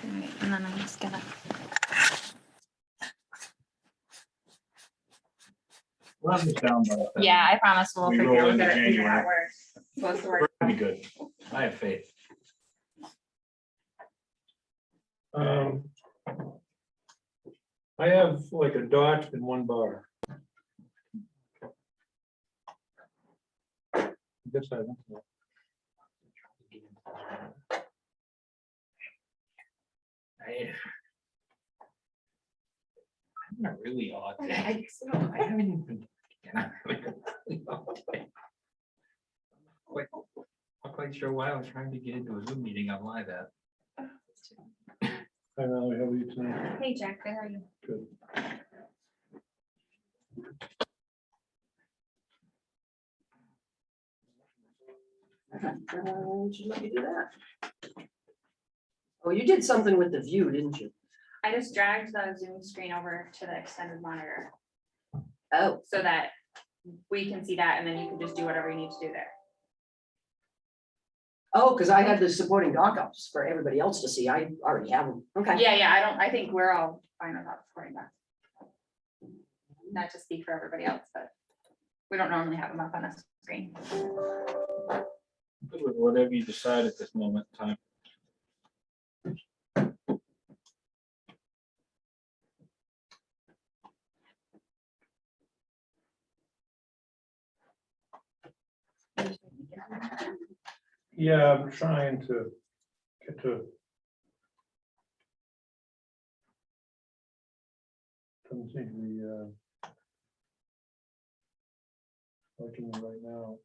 Right, and then I'm just gonna. Run this down by the- Yeah, I promise we'll We figure roll we'll into get it figured January. out where it's supposed to We're work. gonna be good. I have faith. I have like a dot and one bar. I guess I don't know. I'm not really odd. I I haven't even been. Not quite sure why I was trying to get into a Zoom meeting on live at. I know, how are you tonight? Hey, Jack, how are you? Good. Should let you do that. Oh, you did something with the view, didn't you? I just dragged the Zoom screen over to the extended monitor Oh, so that we can see that, and then you can just do whatever you need to do there. oh, because I had the supporting doc-ups for everybody else to see. I already have them. Okay. Yeah, I think we're all fine with that supporting that. Not to speak for everybody else, but we don't normally have them up on a screen. Good with whatever you decide at this moment in time. Yeah, I'm trying to get to. Doesn't seem to be working right now.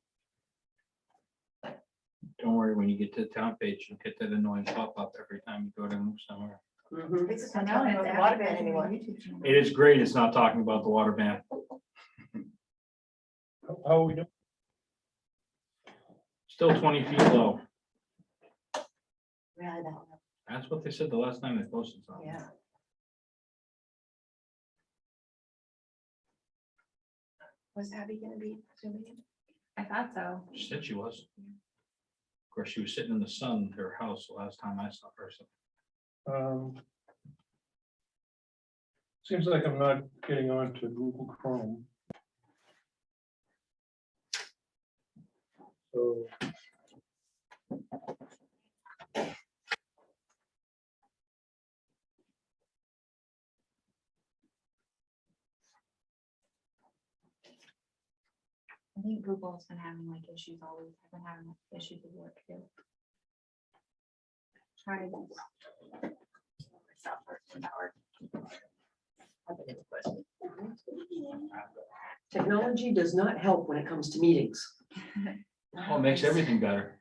Don't worry, when you get to the town page, you'll get that annoying pop-up every time you go to move somewhere. Mhm. It's not talking about the water ban anymore. It is great. It's not talking about the water ban. How are we doing? Still 20 feet low. Really don't know. That's what they said the last time they posted something. Yeah. Was Abby gonna be zooming in? I thought so. She said she was. Of course, she was sitting in the sun at her house the last time I saw her. So Seems like I'm not getting on to Google Chrome. So. I think Google's been having like issues always. I've been having issues with work too. Try this. Myself for an hour. Technology does not help when it comes to meetings. Oh, it makes everything better.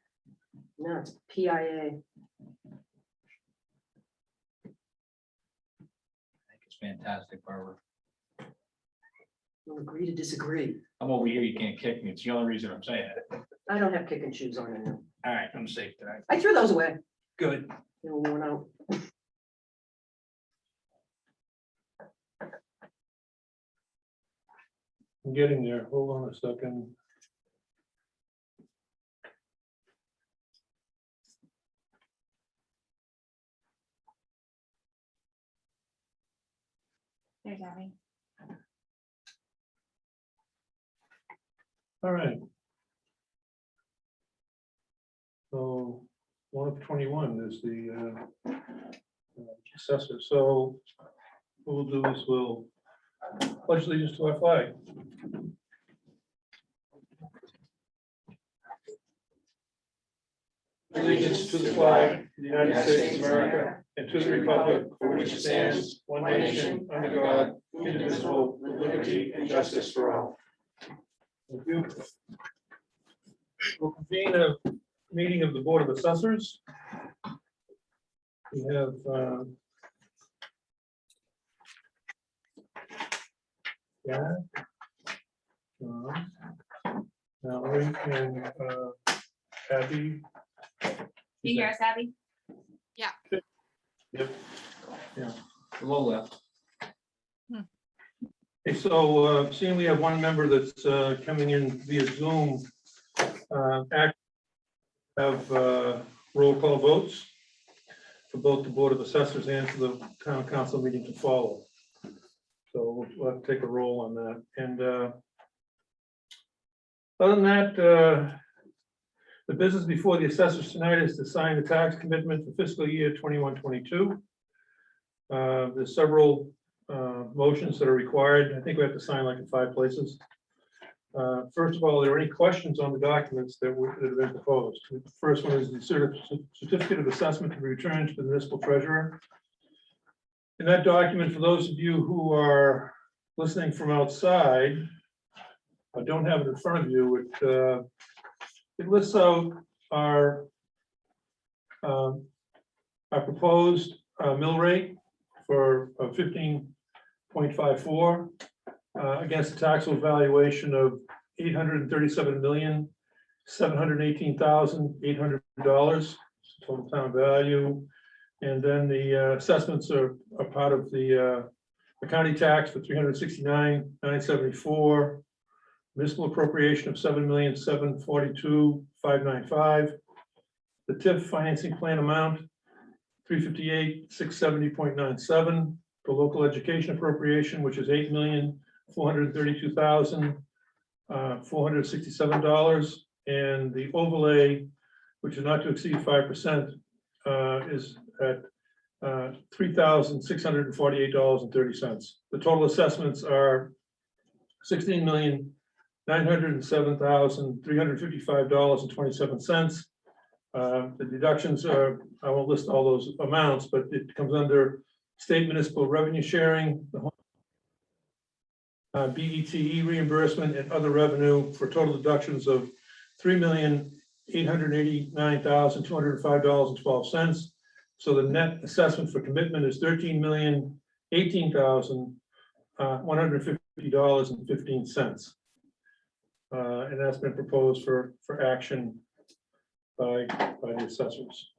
No, it's PIA. I think it's fantastic, Barbara. We'll agree to disagree. I'm over here, you can't kick me. It's the only reason I'm saying it. I don't have kicking shoes on anymore. All right, I'm safe tonight. I threw those away. Good. They were worn out. I'm getting there. Hold on a second. There's Abby. All right. So 1 of 21 is the assessor. So what we'll do is we'll pledge allegiance to our flag. Allegiance to the flag of the United States of America and to the republic for which it stands, one nation, under God, indivisible, with liberty and justice for all. Thank you. We'll convene a meeting of the Board of Assessors. We have Mallory and Abby. You hear us, Abby? Yep. Yeah. Low left. Okay, so seeing we have one member that's coming in via Zoom, have roll call votes. for both the Board of Assessors and for the Town Council meeting to follow. So we'll have to take a roll on that. And other than that, the business before the assessors tonight is to sign the tax commitment for fiscal year 21-22. There's several motions that are required. I think we have to sign like in 5 places. First of all, are there any questions on the documents that have been proposed? The first one is the certificate of assessment to be returned to the municipal treasurer. In that document, for those of you who are listening from outside, I don't have it in front of you, it lists out our proposed mill rate for 15.54 against a taxable valuation of $837,718,800 total town value. And then the assessments are part of the county tax for $369,974, municipal appropriation of $7,742,595. The TIF financing plan amount $358,670.97. The local education appropriation, which is $8,432,467, and the overlay, which is not to exceed 5%, is at $3,648.30. The total assessments are $16,907,355.27. The deductions are, I won't list all those amounts, but it comes under state municipal revenue sharing, the BETE reimbursement and other revenue for total deductions of $3,889,205.12. So the net assessment for commitment is $13,018,150.15. And that's been proposed for action by the assessors.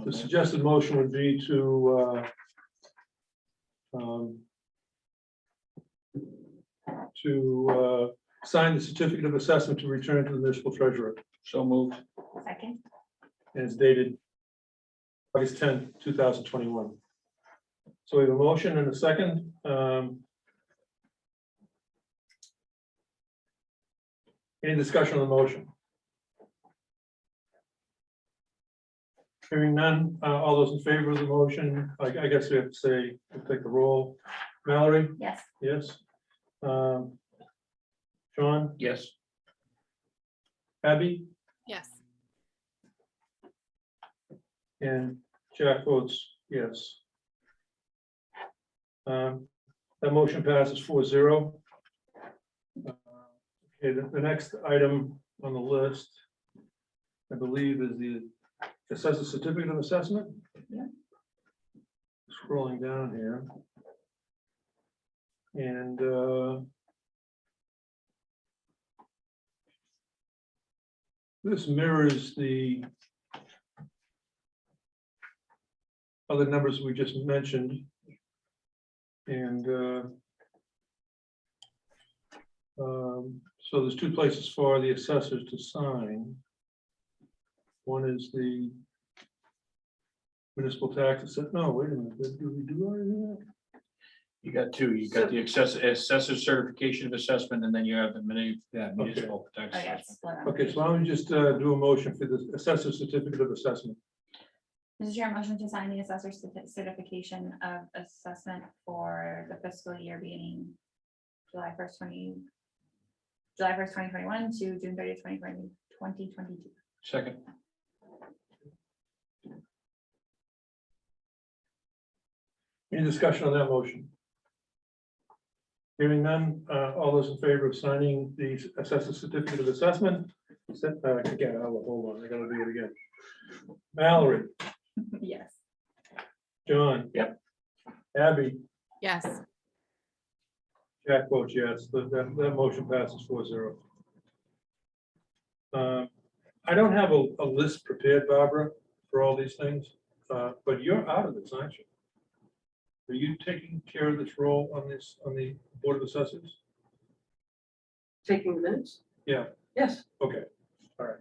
The suggested motion would be to sign the certificate of assessment to return to the municipal treasurer. So moved. Second. And it's dated August 10th, 2021. So we have a motion and a second. Any discussion on the motion? Hearing none, all those in favor of the motion, I guess we have to say, we'll take the roll. Mallory? Yes. Yes. John? Yes. Abby? Yes. And Jack votes yes. That motion passes 4-0. Okay, the next item on the list, I believe, is the assessor certificate of assessment. Yeah. Scrolling down here. And this mirrors the other numbers we just mentioned. And so there's 2 places for the assessors to sign. One is the municipal tax. No, wait a minute. Did we do already that? You got 2. You got the assessor certification of assessment, and then you have the municipal tax. Oh, yes. Okay, so why don't we just do a motion for the assessor certificate of assessment? Mr. Chair, motion to sign the assessor certification of assessment for the fiscal year beginning July 1st, 2021 to June 30th, 2022. Second. Any discussion on that motion? Hearing none, all those in favor of signing the assessor certificate of assessment? Again, hold on, I gotta do it again. Mallory? Yes. John? Yep. Abby? Yes. Jack votes yes. That motion passes 4-0. I don't have a list prepared, Barbara, for all these things, but you're out of this, aren't you? are you taking care of this role on this, on the Board of Assessors? Taking the minutes? Yeah. Yes. Okay, all right.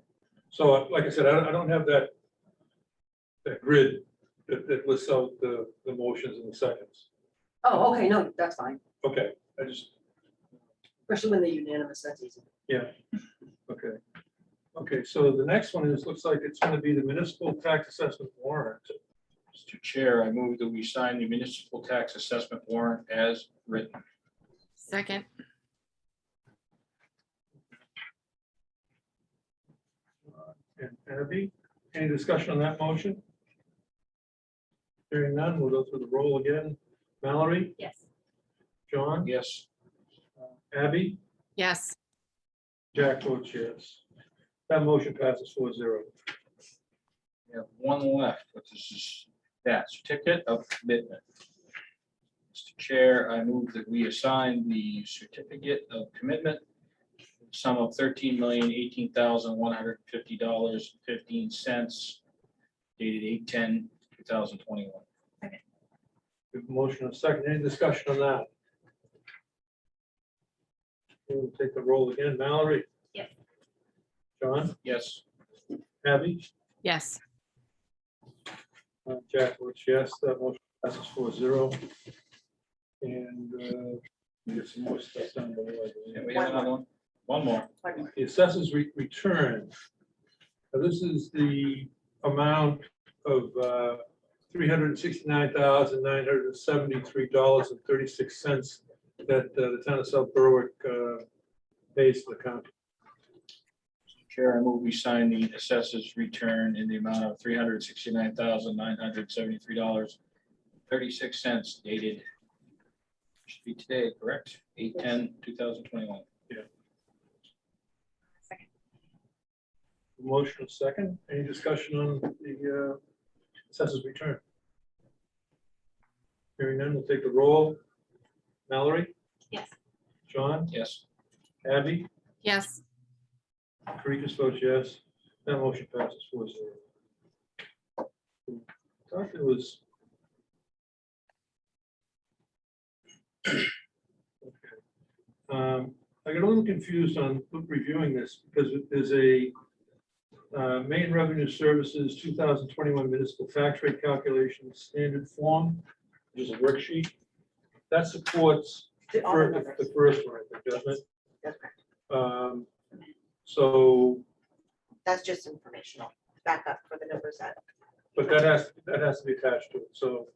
So like I said, I don't have that grid that lists out the motions and the seconds. Oh, okay, no, that's fine. Okay, I just, Especially when they're unanimous, that's easy. yeah, okay. Okay, so the next one is, looks like it's gonna be the municipal tax assessment warrant. Mr. Chair, I move that we sign the municipal tax assessment warrant as written. Second. And Abby, any discussion on that motion? Hearing none, we'll go through the roll again. Mallory, Yes. John, Yes. Abby, Yes. Jack votes yes. That motion passes 4-0. We have one left, which is that certificate of commitment. Mr. Chair, I move that we assign the certificate of commitment sum of $13,018,150.15 dated 8/10/2021. We have a motion and a second. Any discussion on that? We'll take the roll again. Mallory? Yes. John? Yes. Abby? Yes. Jack votes yes. That motion passes 4-0. And we get some more stuff down below, I believe. And we have another one. One more. The assessors return. Now, this is the amount of $369,973.36 that the town of South Berwick pays to the county. Chair, I move we sign the assessors return in the amount of $369,973.36 dated. Should be today, correct? 8/10/2021. Second. Motion second. Any discussion on the assessors return? Hearing none, we'll take the roll. Mallory? Yes. John? Yes. Abby? Yes. Karikas votes yes. That motion passes 4-0. Thought there was. Okay. I got a little confused on reviewing this because there's a Maine Revenue Services 2021 municipal tax rate calculation standard form, which is a worksheet that supports the first one, I think, doesn't it? That's correct. So, That's just informational backup for the numbers that. but that has to be attached to it. So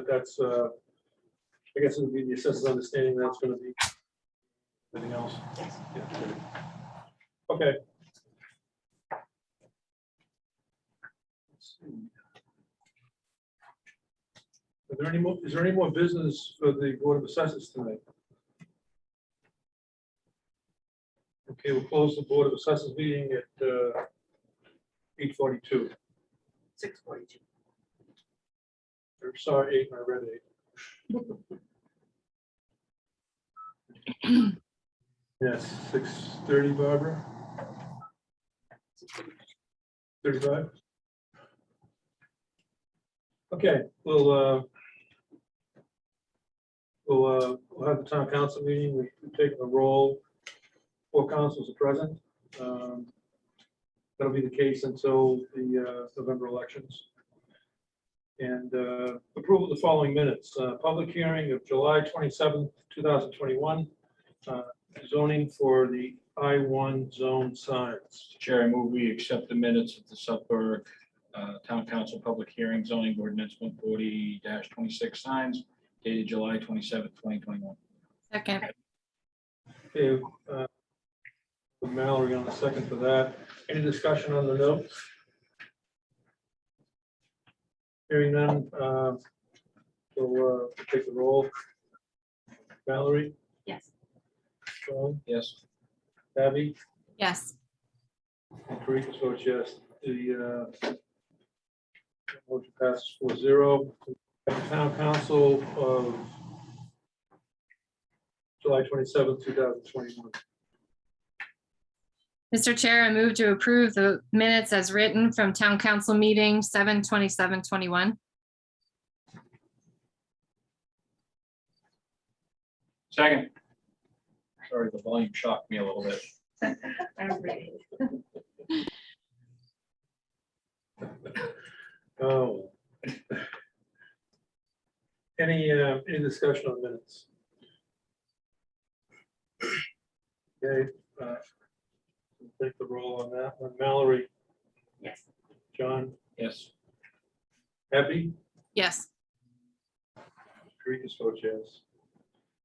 that's I guess it would be the assessor's understanding that's going to be anything else. Yes. Yeah. Okay. Let's see. Is there any more business for the Board of Assessors tonight? Okay, we'll close the Board of Assessors meeting at 8:42. 6:42. Or sorry, 8, and I read 8. Yes, 6:30, Barbara. 35. Okay, we'll have the town council meeting. We've taken the roll. 4 councils are present. That'll be the case until the November elections. And approval of the following minutes. Public hearing of July 27th, 2021. Zoning for the I-1 zone signs. Chair, I move we accept the minutes of the South Berwick Town Council Public Hearing Zoning Ordinance 140-26 signs dated July 27th, 2021. Second. Okay, Mallory on the second for that. Any discussion on the notes? Hearing none, we'll take the roll. Mallory, Yes. John, Yes. Abby, Yes. and Karikas votes yes. The motion passes 4-0. Town Council of July 27th, 2021. Mr. Chair, I move to approve the minutes as written from Town Council meeting 7/27/21. Second. Sorry, the volume shocked me a little bit. I'm ready. Oh. Any discussion on minutes? Okay, take the roll on that one. Mallory, Yes. John, Yes. Abby, Yes. Teresa votes yes.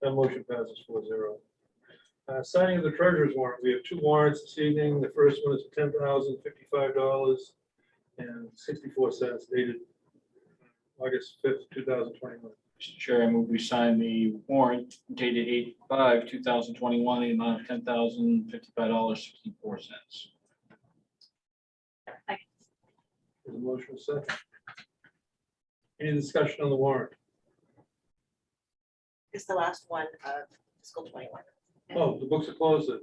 That motion passes 4-0. Signing of the treasurer's warrant. We have two warrants this evening. The first one is $10,055.64 dated August 5th, 2021. Mr. Chair, I move we sign the warrant dated 8/5/2021, the amount of $10,055.64. There's a motion second. Any discussion on the warrant? It's the last one of fiscal 21, Oh, the books are closed then.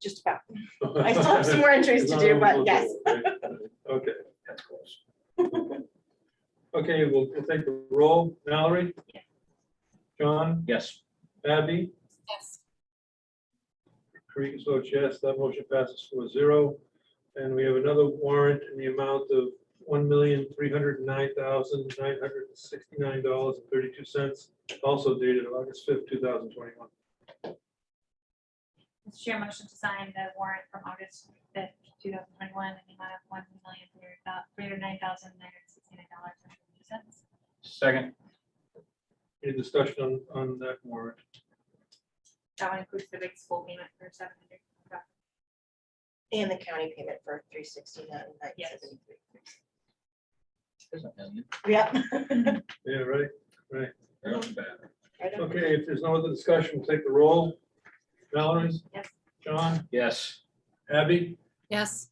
just about. I still have some more entries to do, but yes. Okay, That's close. okay, we'll take the roll. Mallory? John? Yes. Abby? Yes. Teresa votes yes, that motion passes 4-0. And we have another warrant in the amount of $1,309,969.32, also dated August 5th, 2021. Mr. Chair, motion to sign the warrant from August 5th, 2021, in the amount of $1,309,969.32. Second. Any discussion on that warrant? That one includes the big school payment for $700. And the county payment for 369,973. There's a million. Yep. Yeah, right. Not bad. Okay, if there's no other discussion, we'll take the roll. Mallory? Yes. John? Yes. Abby? Yes.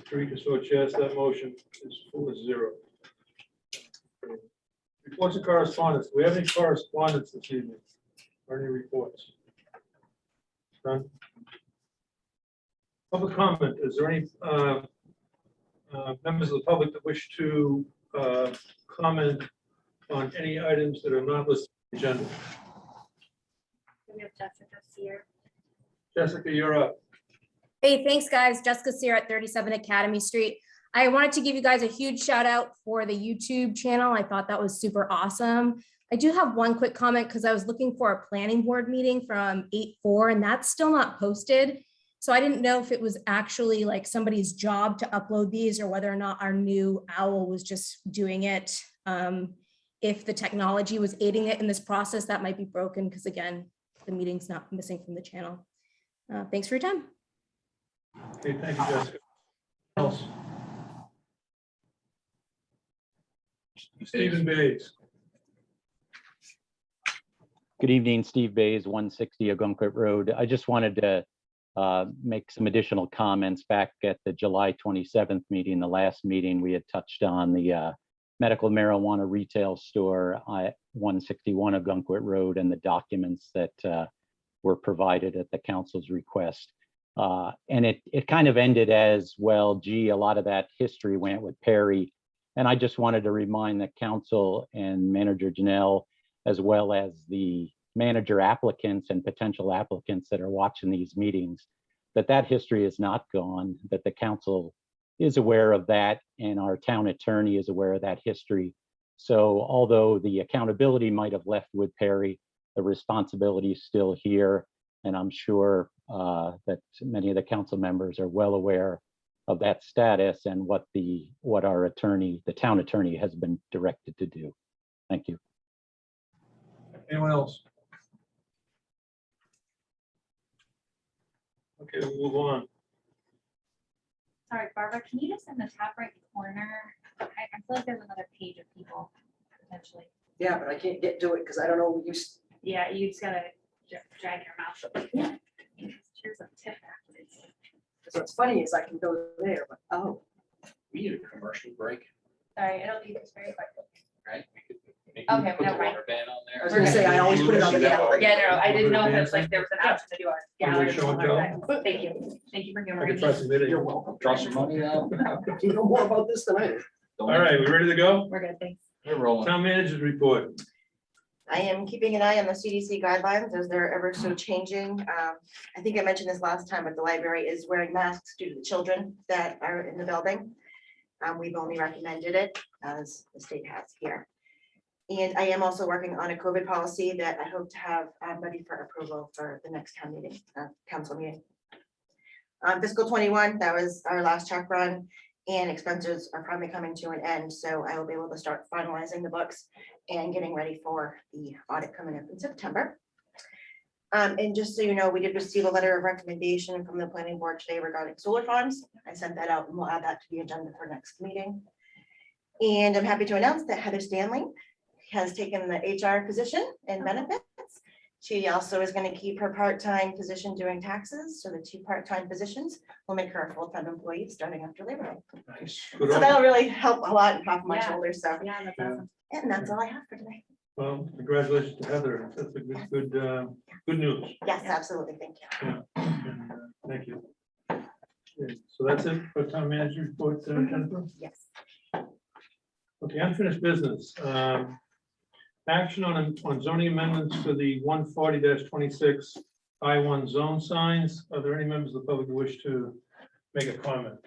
Teresa votes yes, that motion is 4-0. Reports and correspondence. Do we have any correspondence this evening? Or any reports? None? Public comment. Is there any members of the public that wish to comment on any items that are not listed on the agenda? We have Jessica here. Jessica, you're up. Hey, thanks, guys. Jessica Sear at 37 Academy Street. I wanted to give you guys a huge shout out for the YouTube channel. I thought that was super awesome. I do have one quick comment because I was looking for a planning board meeting from 8/4 and that's still not posted. So I didn't know if it was actually like somebody's job to upload these or whether or not our new owl was just doing it. If the technology was aiding it in this process, that might be broken because again, the meeting's not missing from the channel. Thanks for your time. Okay, thank you, Jessica. Else? Stephen Bates. Good evening, Steve Bays, 160 Ogunquit Road. I just wanted to make some additional comments. Back at the July 27th meeting, the last meeting, we had touched on the medical marijuana retail store at 161 Ogunquit Road and the documents that were provided at the council's request. And it kind of ended as, well, gee, a lot of that history went with Perry. And I just wanted to remind the council and Manager Janelle, as well as the manager applicants and potential applicants that are watching these meetings, that that history is not gone, that the council is aware of that and our town attorney is aware of that history. So although the accountability might have left with Perry, the responsibility is still here. And I'm sure that many of the council members are well aware of that status and what our attorney, the town attorney, has been directed to do. Thank you. Anyone else? Okay, we'll move on. Sorry, Barbara, can you just in the top right corner, I feel like there's another page of people potentially. Yeah, but I can't get to it because I don't know. Yeah, you just gotta drag your mouse up. Yeah. Here's a tip afterwards. So what's funny is I can go there, but oh, We need a commercial break, Sorry, it'll do this very quickly. right? We could maybe Okay, put the never mind. water ban on there. I was gonna say, I always put it on the gallery. Yeah, no, I didn't know if it's like there was an option to do a gallery. show and tell? Thank you. Thank you for I humoring can me. try submitting. you're welcome. Draw some money out. You know more about this than I do. All right, we ready to go? We're good, thanks. We're rolling. Town managers report. I am keeping an eye on the CDC guidelines as they're ever so changing. I think I mentioned this last time, but the library is wearing masks due to the children that are in the building. We've only recommended it as the state has here. And I am also working on a COVID policy that I hope to have ready for approval for the next town meeting, council meeting. Fiscal 21, that was our last check run, and expenses are probably coming to an end, so I will be able to start finalizing the books and getting ready for the audit coming up in September. And just so you know, we did receive a letter of recommendation from the planning board today regarding solar farms. I sent that out and we'll add that to the agenda for next meeting. And I'm happy to announce that Heather Stanley has taken the HR position and benefits. She also is going to keep her part-time position doing taxes. So the 2 part-time positions will make her a full-time employee starting after Labor Day. Nice. So Good on you. that'll really help a lot and off my Yeah. shoulders. So, Yeah, that's Yeah. awesome. and that's all I have for today. Well, congratulations to Heather. That's a good news. Yes, absolutely. Thank you. And, thank you. Okay, so that's it for town manager report, Jennifer? Yes. Okay, unfinished business. Action on zoning amendments to the 140-26 I-1 zone signs. Are there any members of the public who wish to make a comment?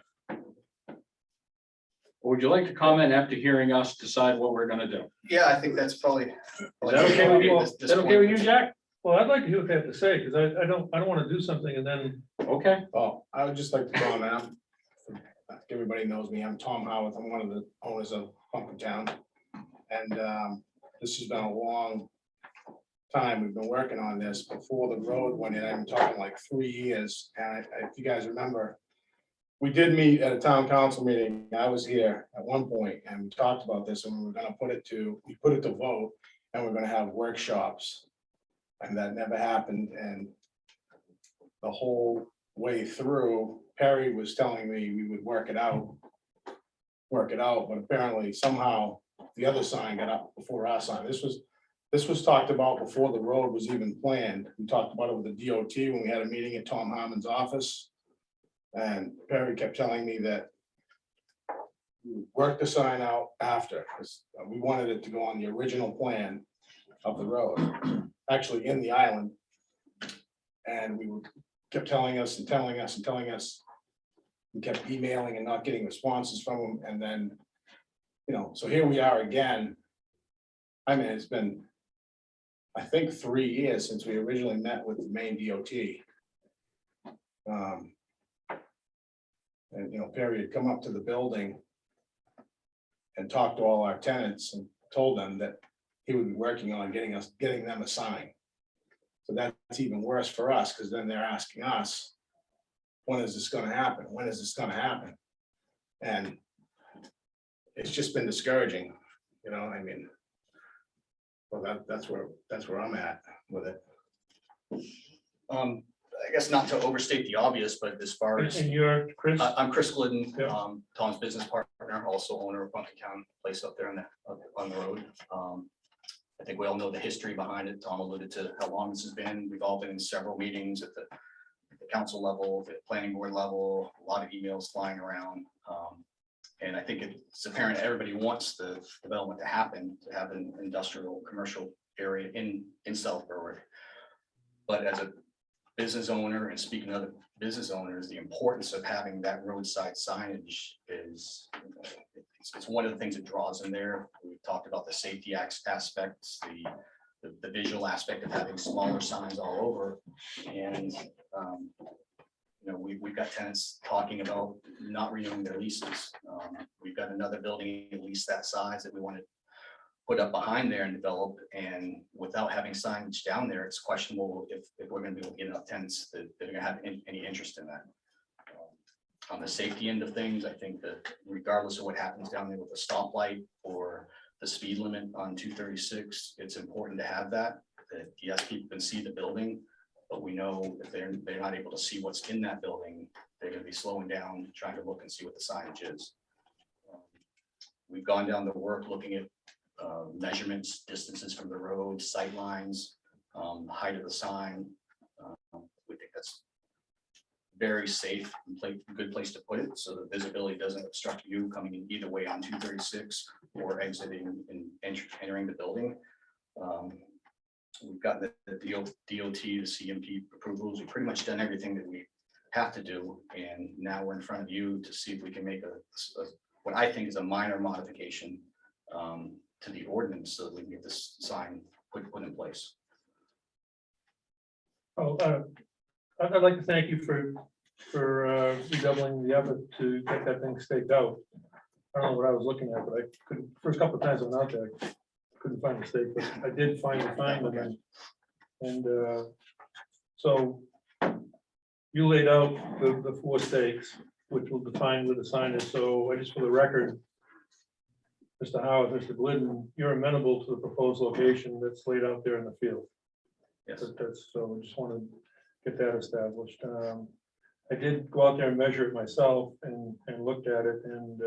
Would you like to comment after hearing us decide what we're gonna do? Yeah, I think that's probably. Is that okay with you? Is that okay with you, Jack? Well, I'd like to hear what they have to say, because I don't want to do something and then, Okay. Oh, I would just like to comment, I think everybody knows me, I'm Tom Howarth, I'm one of the owners of Pumpkin Town. And this has been a long time, we've been working on this before the road went in, I'm talking like 3 years. And if you guys remember, we did meet at a town council meeting, I was here at one point, and we talked about this, and we were gonna put it to vote, and we're gonna have workshops. And that never happened, and the whole way through, Perry was telling me we would work it out, but apparently somehow the other sign got up before our sign. This was talked about before the road was even planned. We talked about it with the DOT when we had a meeting at Tom Harmon's office. And Perry kept telling me that we would work the sign out after, because we wanted it to go on the original plan of the road, actually in the island. And kept telling us and telling us and telling us. We kept emailing and not getting responses from them, and then, so here we are again. I mean, it's been, I think, 3 years since we originally met with the main DOT. And Perry had come up to the building and talked to all our tenants and told them that he would be working on getting them a sign. So that's even worse for us, because then they're asking us, when is this gonna happen? When is this gonna happen? And it's just been discouraging, I mean. Well, that's where I'm at with it. I guess not to overstate the obvious, but as far as, and you're Chris? I'm Chris Glidden, Yeah. Tom's business partner, also owner of Pumpkin Town Place up there on the road. I think we all know the history behind it. Tom alluded to how long this has been. We've all been in several meetings at the council level, the planning board level, a lot of emails flying around. And I think it's apparent everybody wants the development to happen, to have an industrial, commercial area in South Berwick. But as a business owner, and speaking of other business owners, the importance of having that roadside signage is, it's one of the things that draws in there. We've talked about the safety aspects, the visual aspect of having smaller signs all over. And we've got tenants talking about not renewing their leases. We've got another building at least that size that we want to put up behind there and develop, and without having signage down there, it's questionable if we're going to be able to get enough tenants that are going to have any interest in that. On the safety end of things, I think that regardless of what happens down there with the stoplight or the speed limit on 236, it's important to have that yes, people can see the building, but we know if they're not able to see what's in that building, they're going to be slowing down, trying to look and see what the signage is. We've gone down the work looking at measurements, distances from the road, sight lines, height of the sign. We think that's very safe and good place to put it, so the visibility doesn't obstruct you coming in either way on 236 or exiting and entering the building. We've gotten the DOT, the CMP approvals. We've pretty much done everything that we have to do. And now we're in front of you to see if we can make what I think is a minor modification to the ordinance so that we can get this sign put in place. Oh, I'd like to thank you for redoubling the effort to get that thing staked out. I don't know what I was looking at, but I couldn't, first couple of times I went out there, I couldn't find the stake, but I did finally find them. And so you laid out the 4 stakes, which will define where the sign is. So I just, for the record, Mr. Howard, Mr. Glidden, you're amenable to the proposed location that's laid out there in the field. Yes. That's, so I just want to get that established. I did go out there and measure it myself and looked at it, and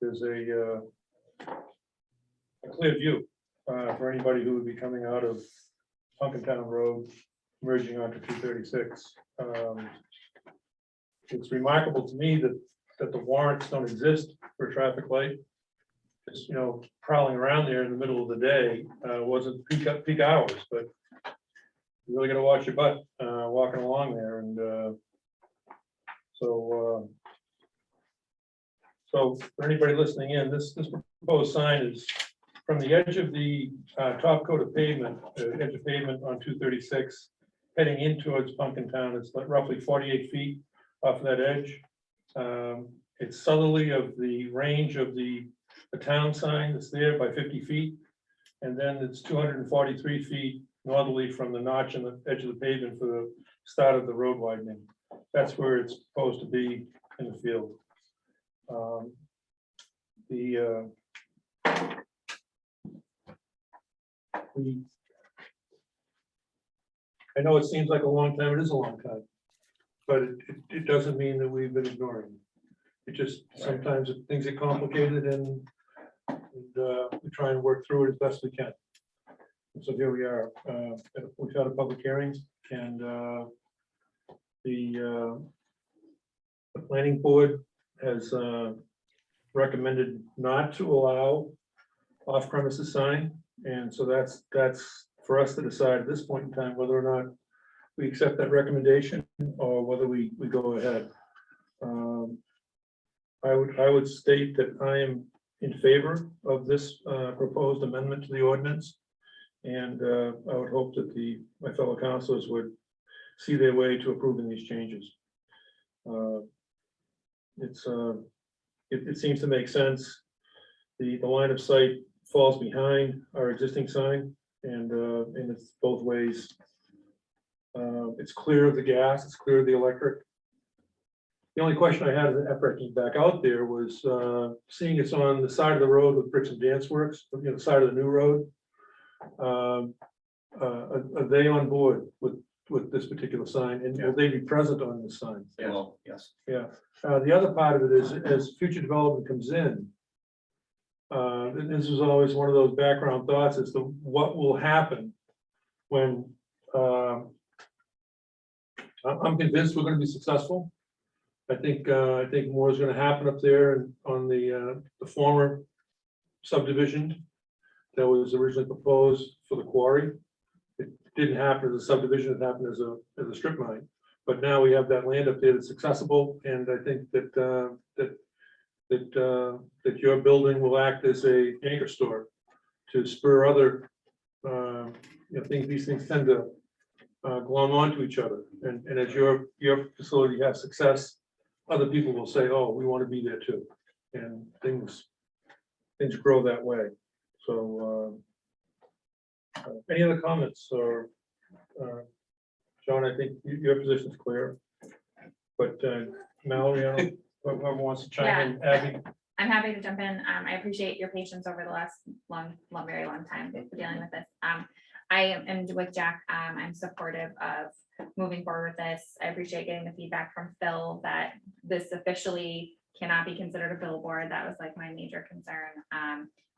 there's a clear view for anybody who would be coming out of Punkintown Road, merging onto 236. It's remarkable to me that the warrants don't exist for a traffic light. Just, you know, prowling around there in the middle of the day wasn't peak hours, but you really got to watch your butt walking along there. And so for anybody listening in, this proposed sign is from the edge of the top coat of pavement, edge of pavement on 236, heading in towards Punkintown. It's like roughly 48 feet off of that edge. It's southerly of the range of the town sign that's there by 50 feet. And then it's 243 feet northerly from the notch on the edge of the pavement for the start of the road widening. That's where it's supposed to be in the field. I know it seems like a long time, it is a long time, but it doesn't mean that we've been ignoring. It just, sometimes things get complicated and we try and work through it as best we can. And so here we are. We've had a public hearing, and the planning board has recommended not to allow off-premises sign. And so that's for us to decide at this point in time whether or not we accept that recommendation or whether we go ahead. I would state that I am in favor of this proposed amendment to the ordinance. And I would hope that my fellow councilors would see their way to approving these changes. It seems to make sense. The line of sight falls behind our existing sign, and it's both ways. It's clear of the gas, it's clear of the electric. The only question I had after I came back out there was seeing it's on the side of the road with Bricks and Dance Works, you know, the side of the new road. Are they on board with this particular sign, and will they be present on this sign? Yeah, well, yes. Yeah. The other part of it is, as future development comes in, and this is always one of those background thoughts as to what will happen when I'm convinced we're going to be successful. I think more is going to happen up there and on the former subdivision that was originally proposed for the quarry. It didn't happen as a subdivision; it happened as a strip mine. But now we have that land up there that's accessible, and I think that that your building will act as a anchor store to spur other things. These things tend to glom onto each other, and as your facility has success, other people will say, "Oh, we want to be there too," and things grow that way. So, any other comments? Or John, I think your position is clear, but Mallory, whoever wants to chime in, Abby. I'm happy to jump in. I appreciate your patience over the last very long time for dealing with this. I am with Jack. I'm supportive of moving forward with this. I appreciate getting the feedback from Phil that this officially cannot be considered a billboard. That was like my major concern.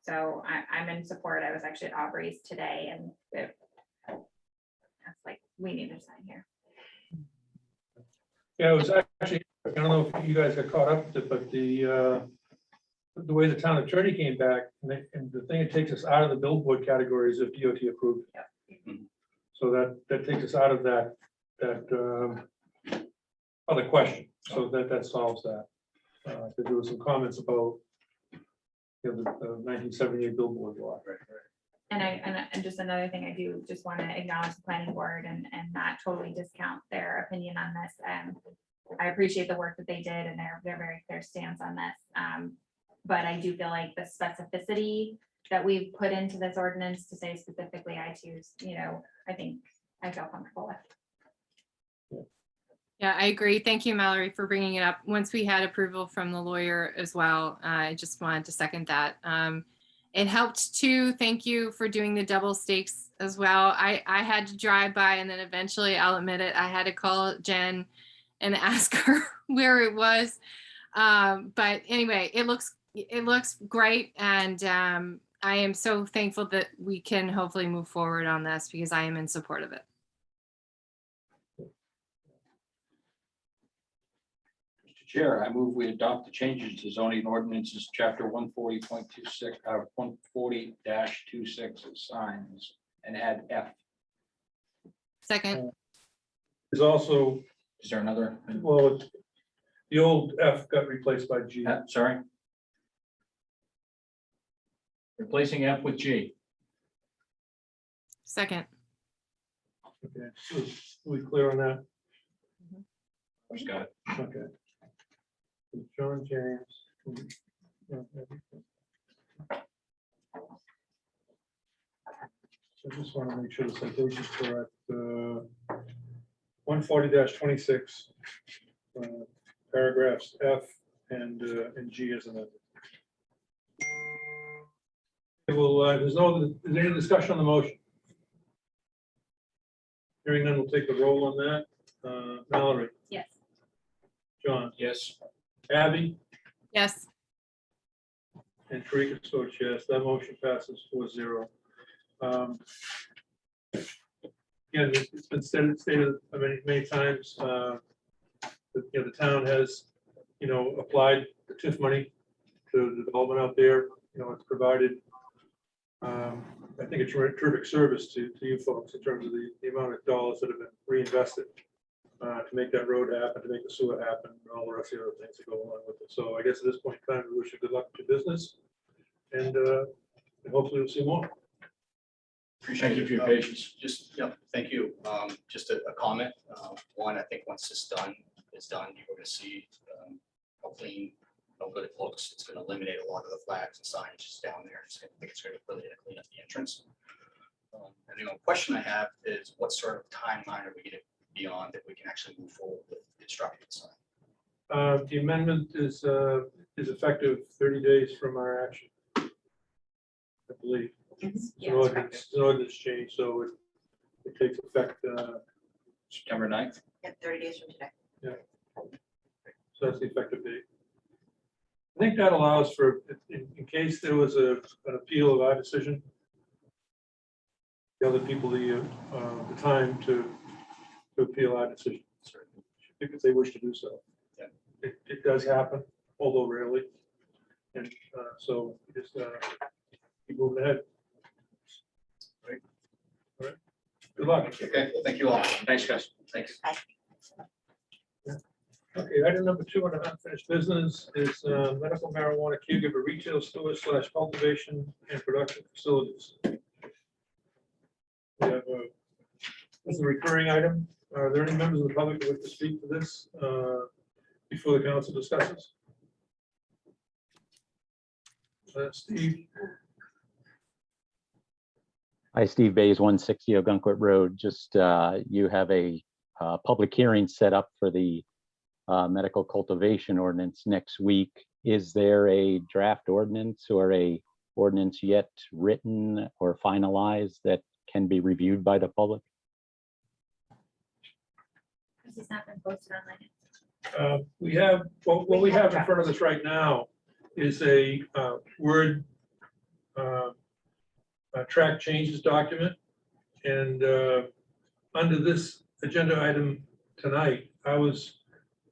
So I'm in support. I was actually at Aubrey's today, and that's like, we need a sign here. Yeah, it was actually, I don't know if you guys got caught up with it, but the the way the town attorney came back, and the thing that takes us out of the billboard category is if DOT approved. Mhm. So that takes us out of that other question, so that solves that. Because there was some comments about, you know, the 1978 billboard law. And just another thing, I do just want to acknowledge the planning board and not totally discount their opinion on this. I appreciate the work that they did and their very clear stance on this. But I do feel like the specificity that we've put into this ordinance to say specifically I choose, you know, I think I feel comfortable with. Yeah, I agree. Thank you, Mallory, for bringing it up. Once we had approval from the lawyer as well, I just wanted to second that. It helped too. Thank you for doing the double stakes as well. I had to drive by and then eventually, I'll admit it, I had to call Jen and ask her where it was. But anyway, it looks great. And I am so thankful that we can hopefully move forward on this because I am in support of it. Mr. Chair, I move we adopt the changes to zoning ordinances, chapter 140.26, 140-26 signs, and add F. Second. There's also, Is there another? well, the old F got replaced by G. Sorry. Replacing F with G. Second. Okay, so are we clear on that? Who's got it? Okay. So John James. So I just want to make sure the citation is correct. 140-26, paragraphs F and G as amended. Well, is there any discussion on the motion? Hearing none, we'll take the roll on that. Mallory, Yes. John, Yes. Abby, Yes. and Tarika votes yes. That motion passes 4-0. Again, it's been stated many times, that, you know, the town has, you know, applied the TIF money to the development out there. You know, it's provided, I think it's a terrific service to you folks in terms of the amount of dollars that have been reinvested to make that road happen, to make the sewer happen, and all the rest of the other things that go along with it. So I guess at this point in time, we wish you good luck to business, and hopefully we'll see more. Thank you for your patience. Just, yeah, thank you. Just a comment. One, I think once this is done, you're going to see how clean, how good it looks. It's going to eliminate a lot of the flags and signs down there. I think it's going to really clean up the entrance. And the question I have is, what sort of timeline are we going to be on that we can actually move forward with constructing the sign? The amendment is effective 30 days from our action, I believe. It's an ordinance change, so it takes effect, September 9th. Yeah, 30 days from today. so that's the effective date. I think that allows for, in case there was an appeal of our decision, the other people the time to appeal our decision, if they wish to do so. Yeah. It does happen, although rarely. And so just keep moving ahead. Great. All right. Good luck. Okay, well, thank you all. Thanks, guys. Thanks. Okay, item number 2 on the unfinished business is medical marijuana caregiver retail stores / cultivation and production facilities. We have this is a recurring item. Are there any members of the public who wish to speak to this before the council discusses? Steve? Hi, Steve Bays, 160 Ogunquit Road. Just you have a public hearing set up for the medical cultivation ordinance next week. Is there a draft ordinance or a ordinance yet written or finalized that can be reviewed by the public? This has not been posted online. We have, what we have in front of us right now is a Word track changes document. And under this agenda item tonight, I was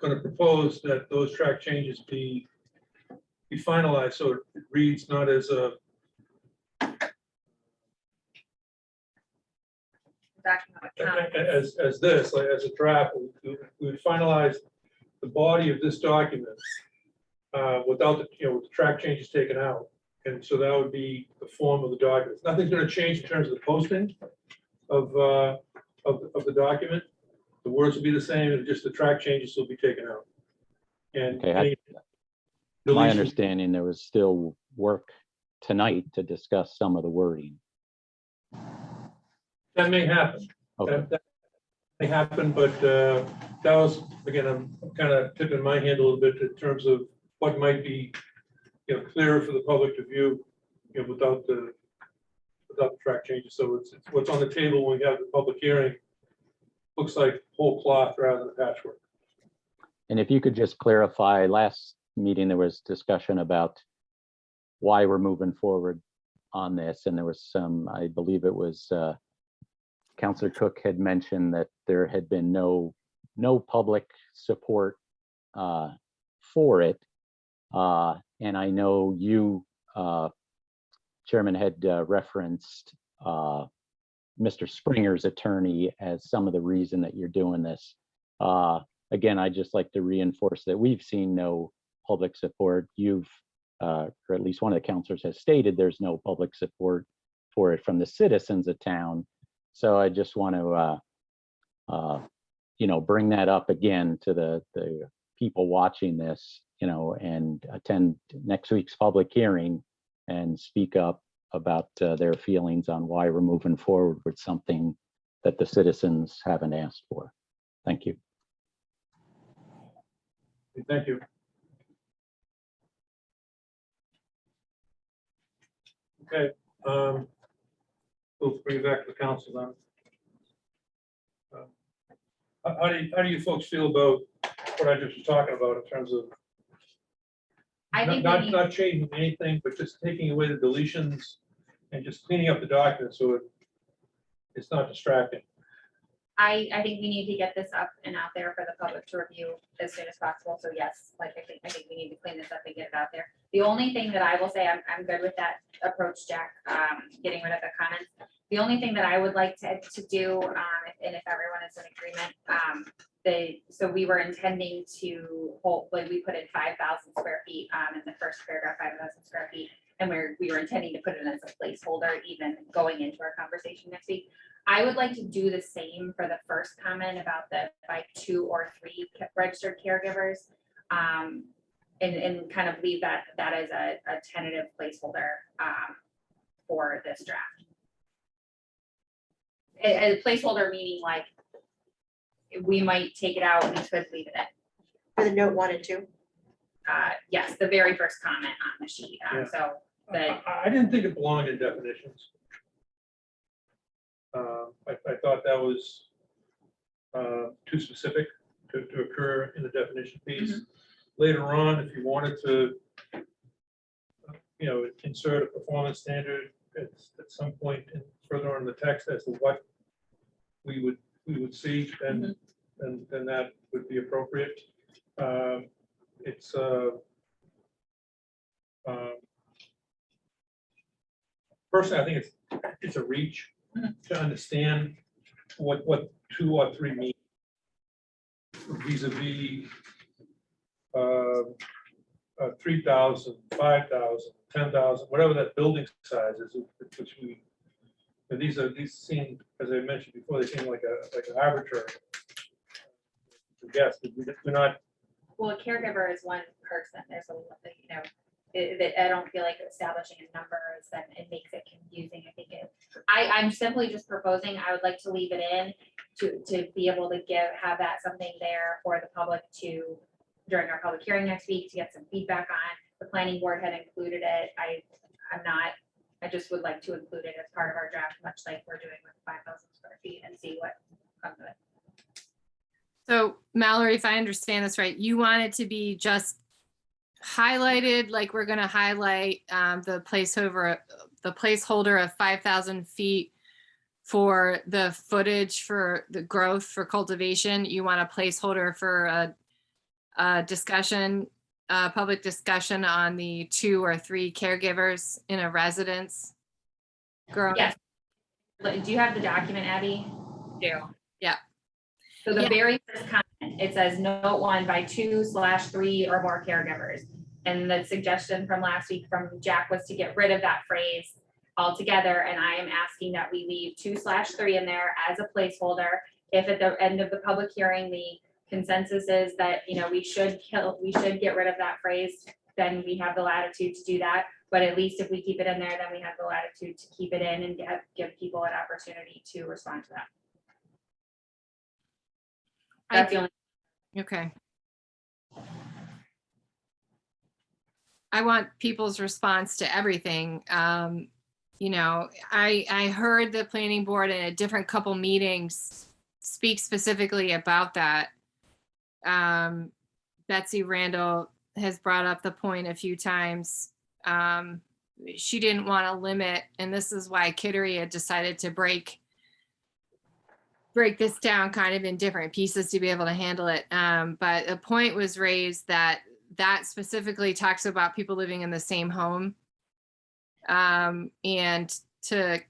going to propose that those track changes be be finalized, so it reads not as a, Document with comments. as this, like as a draft. We would finalize the body of this document without the, with the track changes taken out. And so that would be the form of the document. Nothing's gonna change in terms of the posting of the document. The words will be the same, and just the track changes will be taken out. And Okay, any my deletion- understanding, there was still work tonight to discuss some of the wording. That may happen. Okay, That may happen, but that was, again, I'm kind of tipping my hand a little bit in terms of what might be, clearer for the public to view, without the track changes. So it's what's on the table when we have the public hearing. Looks like whole cloth rather than patchwork. and if you could just clarify, last meeting, there was discussion about why we're moving forward on this, and there was some, I believe it was Councillor Cook had mentioned that there had been no public support for it. And I know you, Chairman, had referenced Mr. Springer's attorney as some of the reason that you're doing this. Again, I'd just like to reinforce that we've seen no public support. You've, or at least one of the councilors has stated there's no public support for it from the citizens of town. So I just want to, bring that up again to the people watching this, and attend next week's public hearing and speak up about their feelings on why we're moving forward with something that the citizens haven't asked for. Thank you. Thank you. Okay, we'll bring it back to the council then. How do you folks feel about what I just was talking about in terms of I think not we need- not changing anything, but just taking away the deletions and just cleaning up the document so it's not distracting? I think we need to get this up and out there for the public to review as soon as possible. So yes, I think we need to clean this up and get it out there. The only thing that I will say, I'm good with that approach, Jack, getting rid of the comments. The only thing that I would like to do, and if everyone is in agreement, so we were intending to hold, like we put in 5,000 square feet in the first paragraph, 5,000 square feet. And we were intending to put it as a placeholder, even going into our conversation next week. I would like to do the same for the first comment about the by 2 or 3 registered caregivers. And kind of leave that as a tentative placeholder for this draft. A placeholder meaning like we might take it out and could leave it in. For the note 1 and 2. Yes, the very first comment on the sheet. Yeah. So that I didn't think it belonged in definitions. I thought that was too specific to occur in the definition piece. Later on, if you wanted to, insert a performance standard at some point further on in the text as to what we would see, then that would be appropriate. Personally, I think it's a reach to understand what 2 or 3 mean vis-a-vis 3,000, 5,000, 10,000, whatever that building size is, which these seem, as I mentioned before, they seem like an arbitrary. Yes, we're not. well, a caregiver is one person. There's I don't feel like establishing a number is then it makes it confusing. I think I'm simply just proposing, I would like to leave it in to be able to have that something there for the public to, during our public hearing next week, to get some feedback on. The planning board had included it. I just would like to include it as part of our draft, much like we're doing with 5,000 square feet, and see what comes of it. So Mallory, if I understand this right, you want it to be just highlighted, like we're going to highlight the placeholder of 5,000 feet for the footage for the growth for cultivation. You want a placeholder for a discussion public discussion on the 2 or 3 caregivers in a residence. Growing. Yes. Do you have the document, Abby? Do. So the Yeah. very first comment, it says note 1 by 2/3 or more caregivers. And the suggestion from last week from Jack was to get rid of that phrase altogether. And I am asking that we leave 2/3 in there as a placeholder. If at the end of the public hearing, the consensus is that, we should get rid of that phrase, then we have the latitude to do that. But at least if we keep it in there, then we have the latitude to keep it in and give people an opportunity to respond to that. That's the only. Okay. I want people's response to everything. I heard the planning board in a different couple meetings speak specifically about that. Betsy Randall has brought up the point a few times. She didn't want to limit, and this is why Kittery had decided to break this down kind of in different pieces to be able to handle it. But a point was raised that specifically talks about people living in the same home. And to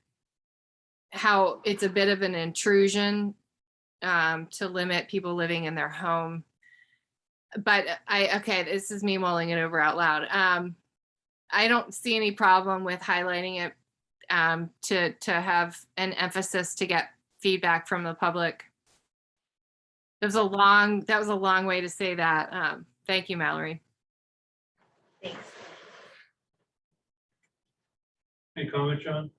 how it's a bit of an intrusion to limit people living in their home. But this is me mulling it over out loud. I don't see any problem with highlighting it to have an emphasis to get feedback from the public. That was a long way to say that. Thank you, Mallory. Thanks. Any comment, John?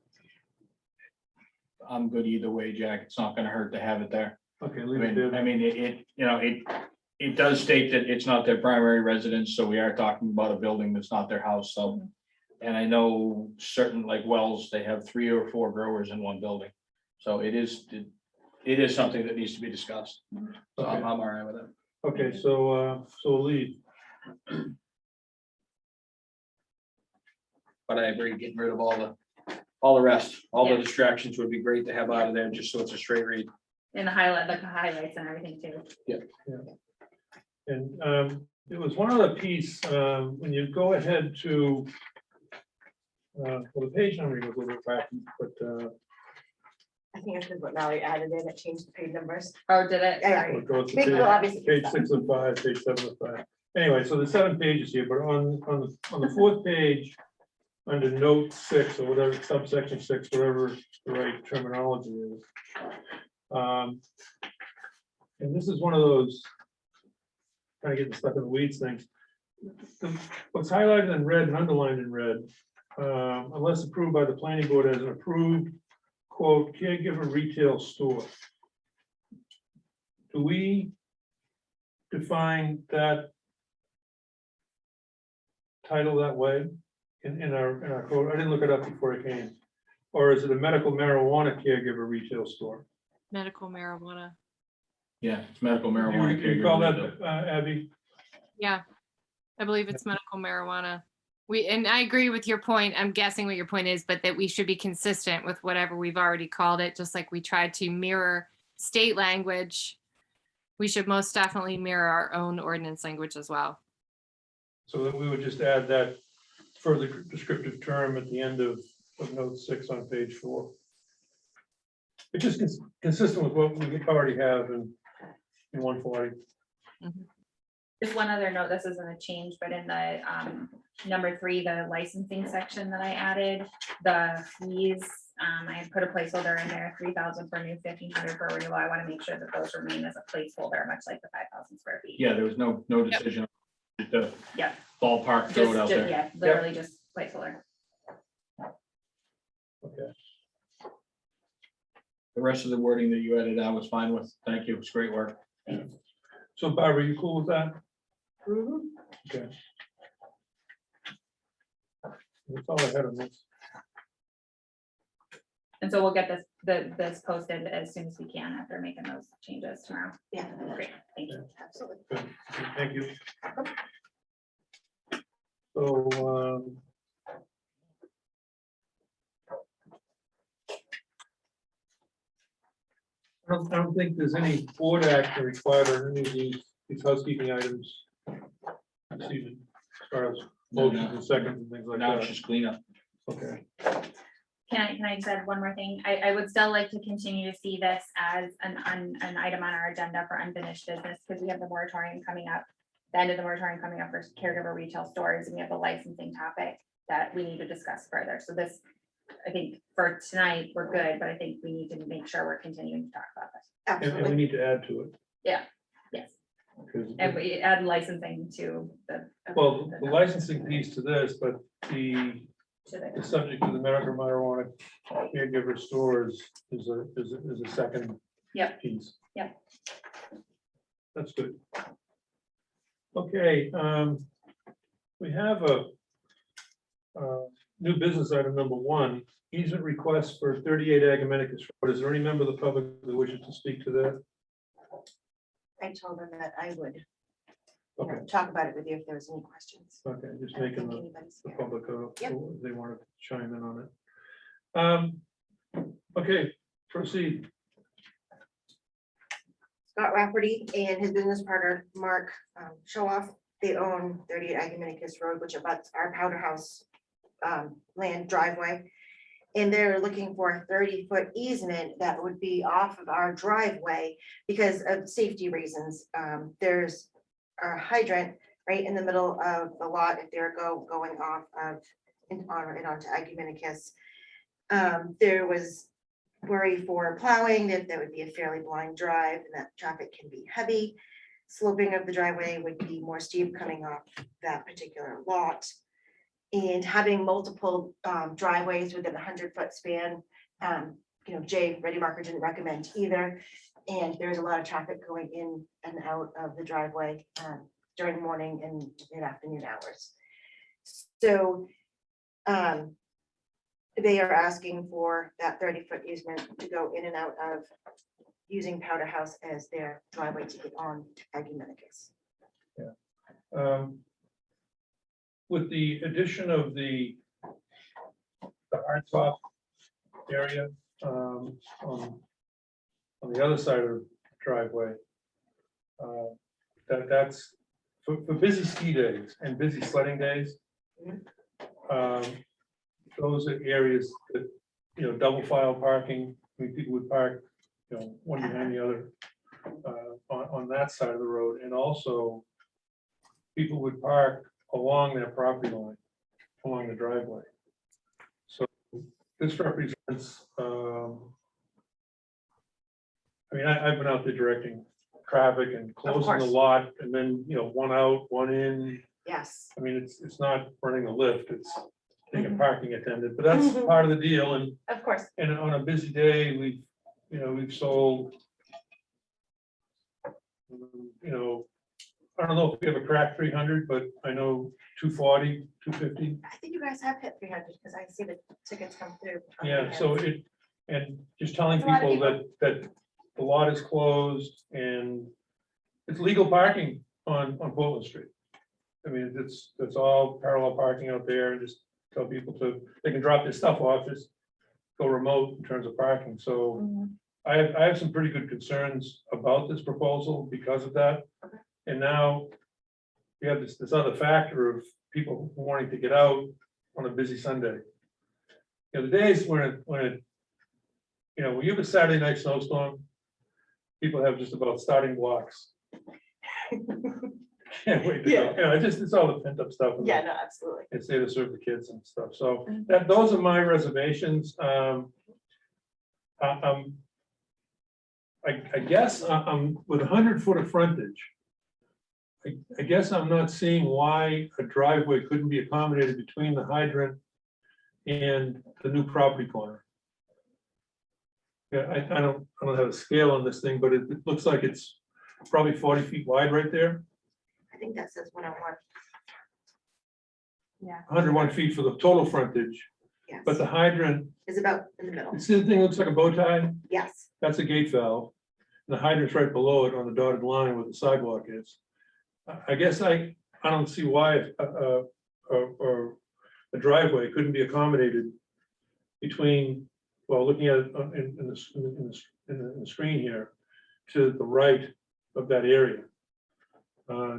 I'm good either way, Jack. It's not gonna hurt to have it there. Okay, I leave it there. mean, it does state that it's not their primary residence, so we are talking about a building that's not their house, so. And I know certain, like Wells, they have 3 or 4 growers in one building. So it is something that needs to be discussed. So I'm all right with it. Okay, so leave. But I agree, getting rid of all the rest, all the distractions would be great to have out of there, just so it's a straight read. And the highlights and everything too. And there was one other piece, when you go ahead to, the page numbering was a little bit wacky, but I think it's what Mallory added in, it changed the page numbers. Oh, did it? Yeah. it goes to Maybe we'll obviously page fix 6 of 5, page 7 of 5. Anyway, so there's 7 pages here, but on the 4th page, under note 6 or whatever, subsection 6, whatever the right terminology is. And this is one of those kind of getting stuck in the weeds things. What's highlighted in red and underlined in red, unless approved by the planning board as an approved, quote, caregiver retail store. Do we define that title that way in our code? I didn't look it up before I came. Or is it a medical marijuana caregiver retail store? Medical marijuana. Yeah, it's medical marijuana. You call that, Abby? Yeah, I believe it's medical marijuana. And I agree with your point. I'm guessing what your point is, but that we should be consistent with whatever we've already called it, just like we tried to mirror state language. We should most definitely mirror our own ordinance language as well. So that we would just add that further descriptive term at the end of note 6 on page 4. It's just consistent with what we already have in 140. Just one other note, this isn't a change, but in the number 3, the licensing section that I added, the fees, I had put a placeholder in there, 3,000 for new, 1,500 for renewal. I want to make sure that those remain as a placeholder, much like the 5,000 square feet. Yeah, there was no decision. The Yeah. ballpark, throw it out there. Yeah, literally just placeholder. Okay. The rest of the wording that you added, I was fine with. Thank you. It's great work. So Barbara, you cool with that? Okay. That's all I had on this. And so we'll get this posted as soon as we can after making those changes tomorrow. Yeah. Great, thank you. Absolutely. Good. Thank you. So, I don't think there's any board action required on any of these housekeeping items this evening. far as No, motions and seconds and things like Now it's that. just cleanup. Okay, Can I just add one more thing? I would still like to continue to see this as an item on our agenda for unfinished business, because we have the moratorium coming up. The end of the moratorium coming up for caregiver retail stores, and we have the licensing topic that we need to discuss further. So this, I think for tonight, we're good, but I think we need to make sure we're continuing to talk about this. and we Absolutely. need to add to it. Yes, Because, and we add licensing to the. well, the licensing piece to this, but the to the- subject of the medical marijuana caregiver stores is a second Yep. piece. Yep. That's good. Okay, we have a new business item number 1, easement request for 38 Agamenticus Road. Is there any member of the public that wishes to speak to that? I told them that I would Okay, talk about it with you if there was any questions. okay, just I don't making think the anybody's the here. public, Yep. if they want to chime in on it. Okay, proceed. Scott Rafferty and his business partner, Mark Showoff, they own 38 Agamenticus Road, which abuts our Powder House land driveway. And they're looking for a 30-foot easement that would be off of our driveway because of safety reasons. There's a hydrant right in the middle of the lot if they're going off of and onto Agamenticus. There was worry for plowing, that there would be a fairly blind drive and that traffic can be heavy. Sloping of the driveway would be more steep coming off that particular lot. And having multiple driveways within a 100-foot span, Jay Ready Marker didn't recommend either. And there's a lot of traffic going in and out of the driveway during morning and mid-afternoon hours. So they are asking for that 30-foot easement to go in and out of using Powder House as their driveway to get on to Agamenticus. With the addition of the hardtop area on the other side of the driveway, that's for busy ski days and busy sledding days. Those are areas that, double file parking, people would park, one behind the other on that side of the road. And also people would park along their property line, along the driveway. So this represents, I've been out there directing traffic and closing the course. lot and then, one out, one in. Yes. It's not running a lift, it's taking a Mhm. parking attendant, but that's part of the deal. And Of course. on a busy day, we've sold, I don't know if we have a crack 300, but I know 240, 250. I think you guys have hit 300 because I see the tickets come through. on the Yeah, so weekends. and just telling That's a lot of people that the lot is closed and it's legal parking on Portland Street. It's all parallel parking out there, and just tell people they can drop their stuff off, just go remote in terms of parking. So Mhm. I have some pretty good concerns about this proposal because of that. Okay. And now we have this other factor of people wanting to get out on a busy Sunday. The days when you have a Saturday night snowstorm, people have just about starting blocks. Can't wait to go. Yeah. It's all the pent up stuff. Yeah, no, absolutely. It's there to serve the kids and stuff. So Mhm. those are my reservations. I guess I'm with 100-foot of frontage. I guess I'm not seeing why a driveway couldn't be accommodated between the hydrant and the new property corner. Yeah, I don't have a scale on this thing, but it looks like it's probably 40 feet wide right there. I think that says 101. Yeah. 101 feet for the total frontage, Yes. but the hydrant, Is about in the middle. you see the thing looks like a bow tie? Yes. That's a gate valve. The hydrant's right below it on the dotted line where the sidewalk is. I guess I don't see why a driveway couldn't be accommodated between, looking at it in the screen here, to the right of that area.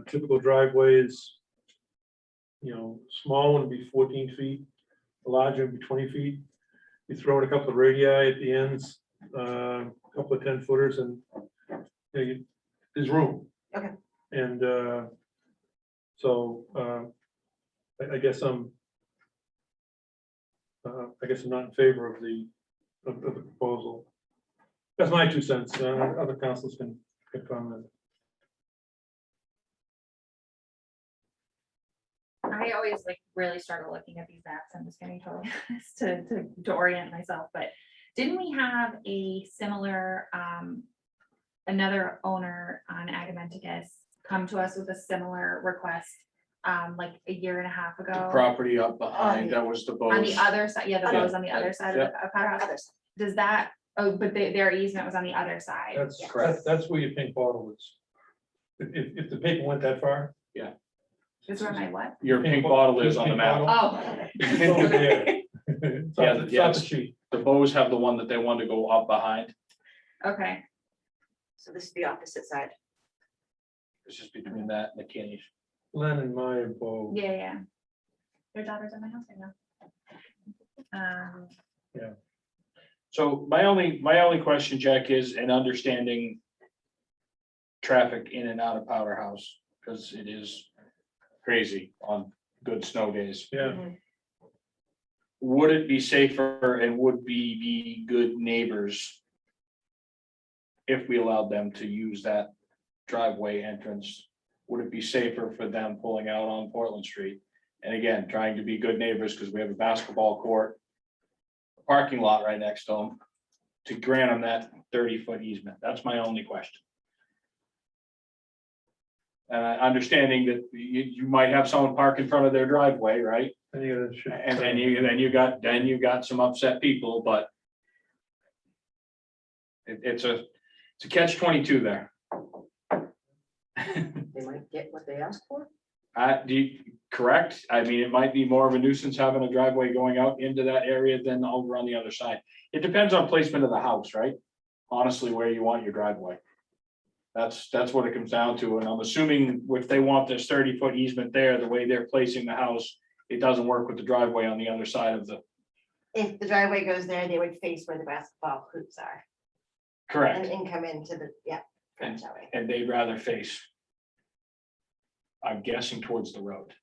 Typical driveways, small one would be 14 feet, the larger would be 20 feet. You throw in a couple of radii at the ends, a couple of 10-footers, and there's room. Okay. And so I guess I'm not in favor of the proposal. That's my 2 cents. Other councils can comment. I always really struggle looking at these maps. I'm just gonna be totally honest to orient myself, but didn't we have a similar, another owner on Agamenticus come to us with a similar request, like a year and a half ago? Property up behind, that was the boat. On the other side, yeah, the Okay. Bose on the other side of the powerhouse. Others. Does that, oh, but their easement was on the other side. That's Yes. correct. That's where your pink bottle is. If the paper went that far. Is where my what? Your pink bottle is on the map. Oh. It's over there. It's Yeah, off the yes. sheet. The bows have the one that they want to go up behind. Okay, So this is the opposite side. It's just between that and the Kenny's. Len and Maya both. yeah. Their daughter's in my house right now. So my only question, Jack, is in understanding traffic in and out of Powder House, because it is crazy on good snow days. Yeah, Would it be safer and would we be good neighbors if we allowed them to use that driveway entrance? Would it be safer for them pulling out on Portland Street? And again, trying to be good neighbors because we have a basketball court, a parking lot right next to them, to grant them that 30-foot easement? That's my only question. And understanding that you might have someone park in front of their driveway, right? and you gotta. And then you got some upset people, but it's a catch-22 there. They might get what they asked for. Correct? I mean, it might be more of a nuisance having a driveway going out into that area than over on the other side. It depends on placement of the house, right? Honestly, where you want your driveway. That's what it comes down to, and I'm assuming if they want this 30-foot easement there, the way they're placing the house, it doesn't work with the driveway on the other side of the. If the driveway goes there, they would face where the basketball hoops are Correct, and come into the, correct that way. and they'd rather face, I'm guessing, towards the road.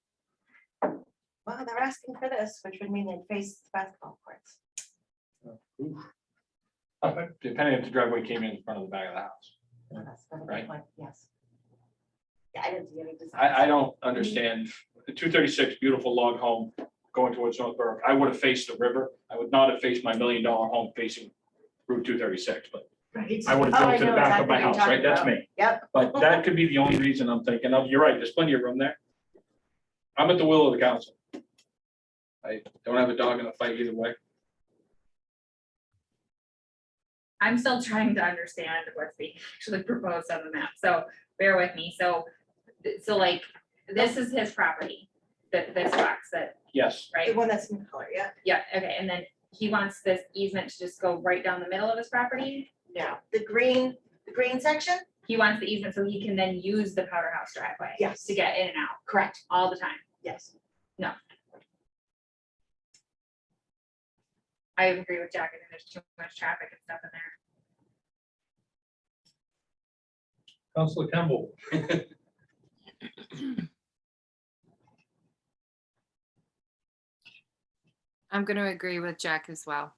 Well, they're asking for this, which would mean they'd face the basketball courts. Depending if the driveway came in front of the back of the house. That's another good Right. point, yes. Yeah, I didn't see any design. I don't understand, the 236 beautiful log home going towards North Berwick, I would have faced the river. I would not have faced my $1 million home facing Route 236, but Right. I would have Oh, drove to the know back of exactly my what you're house, right? talking That's about. me. Yep. But that could be the only reason I'm thinking of. You're right, there's plenty of room there. I'm at the will of the council. I don't have a dog in the fight either way. I'm still trying to understand what's being actually proposed on the map, so bear with me. So like, this is his property, this box that, Yes, The right? one that's in color, yeah. Yeah, okay, and then he wants this easement to just go right down the middle of his property? No, the green section? He wants the easement so he can then use the Powder House driveway. Yes. To get in and out Correct, all the time. yes. I agree with Jack, I think there's too much traffic and stuff in there. Councilor Campbell. I'm going to agree with Jack as well.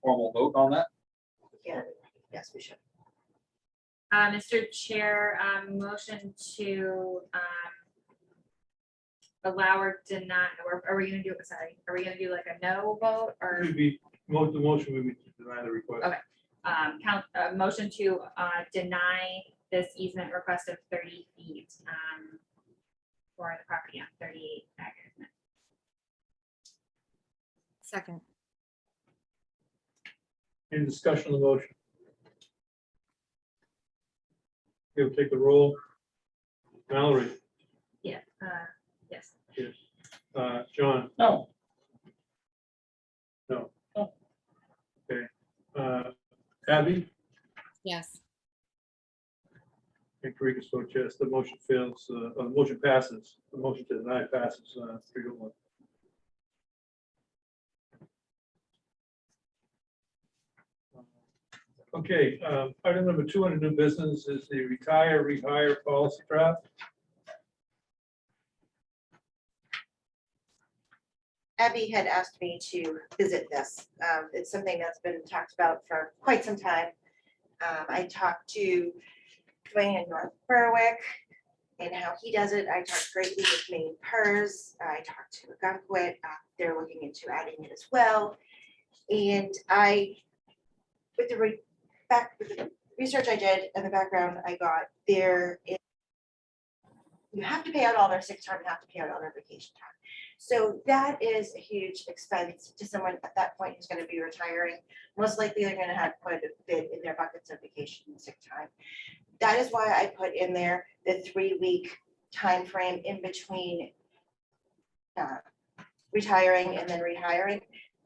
formal vote on that. Yeah, yes, we should. Mr. Chair, motion to allow or deny, or are we gonna do, sorry, are we gonna do like a no vote or The motion would be to deny the request. Okay. Motion to deny this easement request of 30 feet for the property on 38 Agnes. Second. Any discussion on the motion? You'll take the roll. Mallory, Yeah, yes. yes. John, No, okay. Abby, Yes. And Karikas votes yes, the motion fails, the motion passes, the motion to deny passes, 3-1. Okay, item number 2 under new business is the retire, rehire policy draft. Abby had asked me to visit this. It's something that's been talked about for quite some time. I talked to Dwayne in North Berwick and how he does it. I talked greatly with Maine PERS. I talked to Gunkwit. They're looking into adding it as well. And with the research I did and the background I got, you have to pay out all their sick time, you have to pay out all their vacation time. So that is a huge expense to someone at that point who's going to be retiring. Most likely they're going to have quite a bit in their buckets of vacation and sick time. That is why I put in there the 3-week time frame in between retiring and then rehiring,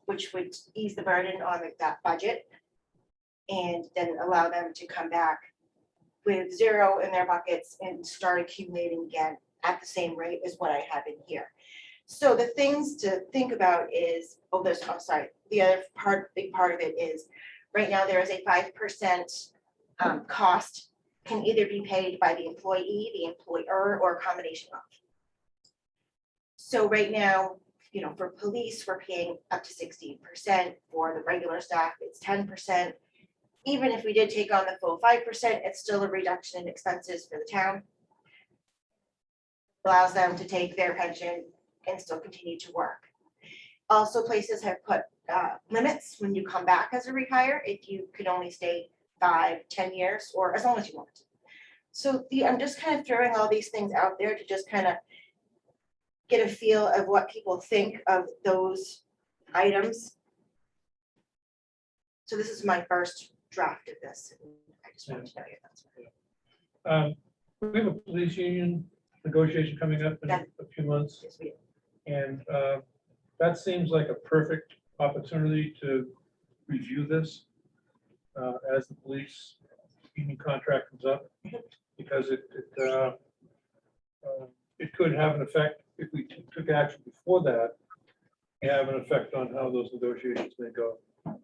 which would ease the burden on that budget and then allow them to come back with 0 in their buckets and start accumulating again at the same rate as what I have in here. So the things to think about is, the other big part of it is, right now there is a 5% cost, can either be paid by the employee, the employer, or a combination of. So right now, for police, we're paying up to 16%. For the regular staff, it's 10%. Even if we did take on the full 5%, it's still a reduction in expenses for the town. Allows them to take their pension and still continue to work. Also, places have put limits when you come back as a rehire, if you could only stay 5-10 years, or as long as you want. So I'm just kind of throwing all these things out there to just kind of get a feel of what people think of those items. So this is my first draft of this. I just wanted to know your thoughts. We have a police union negotiation coming up in a few months. Yes, we do. And that seems like a perfect opportunity to review this as the police union contract comes up, because it could have an effect if we took action before that, have an effect on how those negotiations may go. And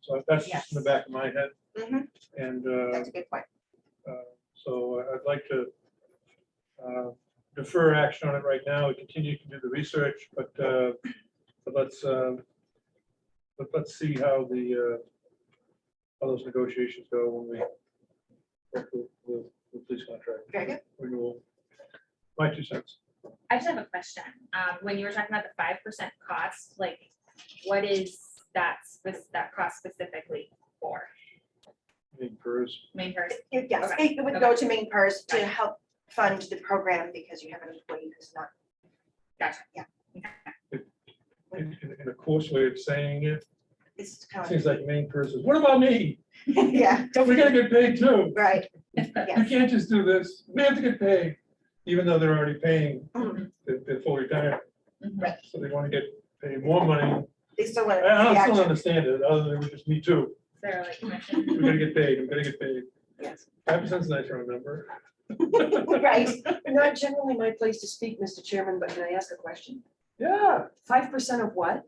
so that's just in the back of my head. Mhm. And That's a good point. so I'd like to defer action on it right now. We continue to do the research, but let's see how those negotiations go when we go through the police contract Very good. renewal. My 2 cents. I just have a question. When you were talking about the 5% cost, like, what is that cost specifically for? Main PERS. Main person? Yes, Okay. it would go to Maine PERS to help fund the program because you have an employee who's not. Gotcha. Yeah. In a coarse way of saying it, It's kind seems like main PERS is, what about me? Yeah, We gotta get paid too. right. You Yes. can't just do this. We have to get paid, even though they're already paying, Mhm. they're fully retired. Right. So they want to get paid more money. They still want I to. don't still understand it, other than just me too. They're like commission. We gotta get paid, we gotta get paid. Yes. 5% is nice round number. Right. Not generally my place to speak, Mr. Chairman, but can I ask a question? Yeah. 5% of what?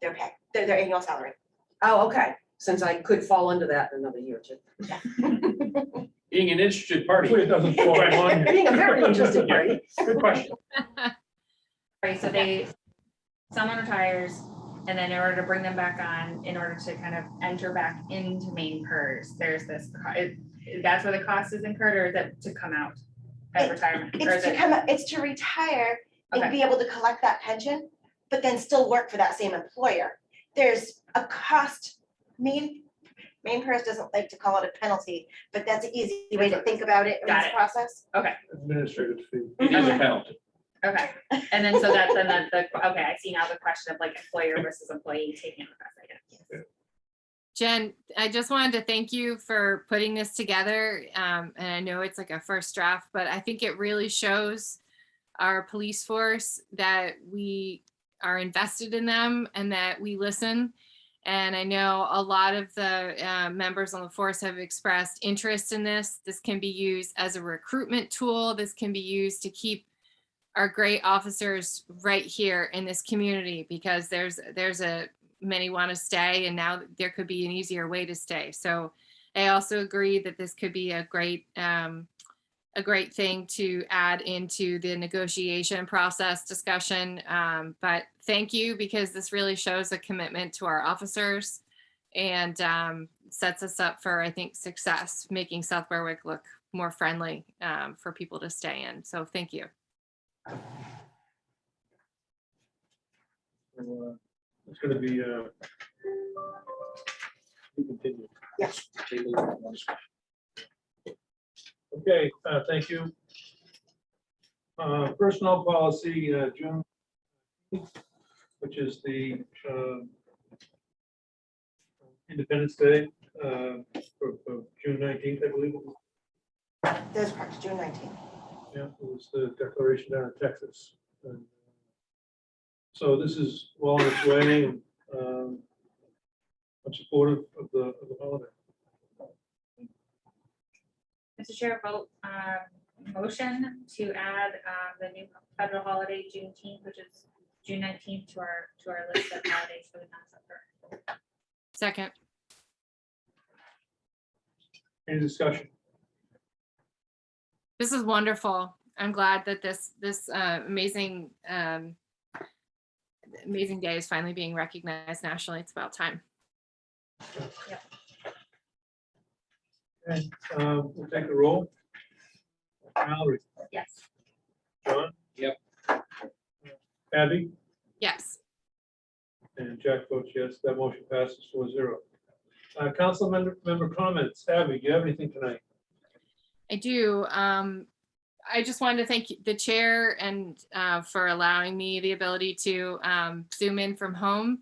Their pay, their annual salary. Oh, okay, since I could fall into that in another year or two. Being an interested party. Hopefully it doesn't fall on you. Being a very interested party. Good question. Right, so someone retires, and then in order to bring them back on, in order to kind of enter back into main PERS, there's this, that's where the cost is incurred, or is it to come out at retirement? Or It's is to it- come, it's to retire and Okay. be able to collect that pension, but then still work for that same employer. There's a cost, Maine PERS doesn't like to call it a penalty, but that's an easy way to think about it in Got this it. process. Administrative fee. It is a penalty. Okay, and then so that's, okay, I see now the question of like employer versus employee taking the cost, I guess. Jen, I just wanted to thank you for putting this together. And I know it's like a first draft, but I think it really shows our police force that we are invested in them and that we listen. And I know a lot of the members on the force have expressed interest in this. This can be used as a recruitment tool. This can be used to keep our great officers right here in this community, because there's many want to stay, and now there could be an easier way to stay. So I also agree that this could be a great thing to add into the negotiation process discussion. But thank you, because this really shows a commitment to our officers and sets us up for, I think, success, making South Berwick look more friendly for people to stay in. So thank you. It's gonna be, we continue. Yes. Okay, thank you. Personnel policy, June, which is the Independence Day for June 19th, I believe. That's correct, June 19th. Yeah, it was the declaration down in Texas. And so this is well on its way, and I'm supportive of the holiday. Mr. Chair, vote motion to add the new federal holiday Juneteenth, which is June 19th, to our list of holidays for the town of Suffolk. Second. Any discussion? This is wonderful. I'm glad that this amazing day is finally being recognized nationally. It's about time. Okay, we'll take the roll. Mallory, Yes. John? Yep. Abby? Yes. And Jack votes yes. That motion passes 4-0. Council member comments. Abby, do you have anything tonight? I do. I just wanted to thank the chair and for allowing me the ability to Zoom in from home.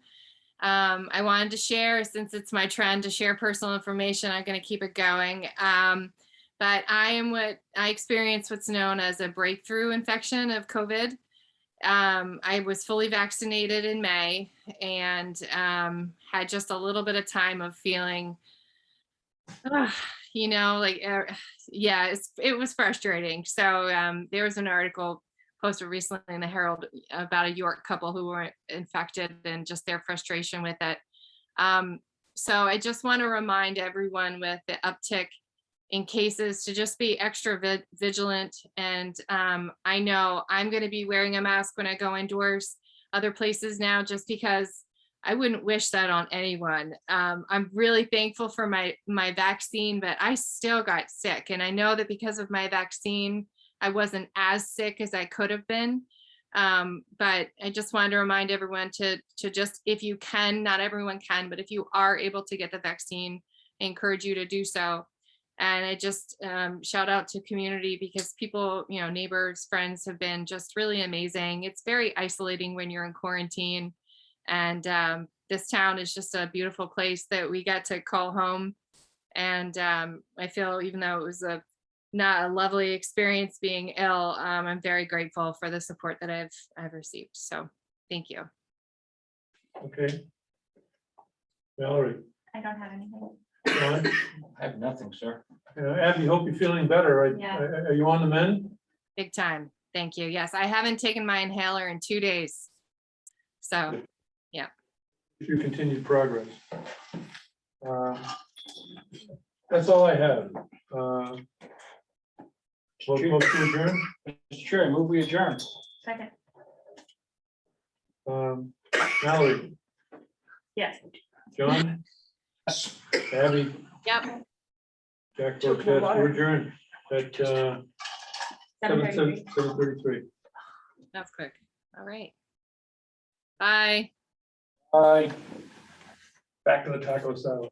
I wanted to share, since it's my trend to share personal information, I'm going to keep it going. But I experienced what's known as a breakthrough infection of COVID. I was fully vaccinated in May and had just a little bit of time of feeling, yeah, it was frustrating. So there was an article posted recently in the Herald about a York couple who were infected and just their frustration with it. So I just want to remind everyone with the uptick in cases to just be extra vigilant. And I know I'm going to be wearing a mask when I go indoors, other places now, just because I wouldn't wish that on anyone. I'm really thankful for my vaccine, but I still got sick. And I know that because of my vaccine, I wasn't as sick as I could have been. But I just wanted to remind everyone to just, if you can, not everyone can, but if you are able to get the vaccine, I encourage you to do so. And I just shout out to community, because people, neighbors, friends have been just really amazing. It's very isolating when you're in quarantine. And this town is just a beautiful place that we get to call home. And I feel, even though it was not a lovely experience being ill, I'm very grateful for the support that I've received. So thank you. Okay. Mallory? I don't have anything. John? I have nothing, sir. Abby, hope you're feeling better. Yeah. Are you on the mend? Big time. Thank you. Yes, I haven't taken my inhaler in 2 days. So, yeah. Your continued progress. That's all I have. Motion to adjourn? Mr. Chair, I move we adjourn. Second. Mallory? Yes. John? Yes. Abby? Yep. Jack votes yes. We're adjourned at 7:33. 7:33. That's quick. All right. Bye. Bye. Back to the taco salad.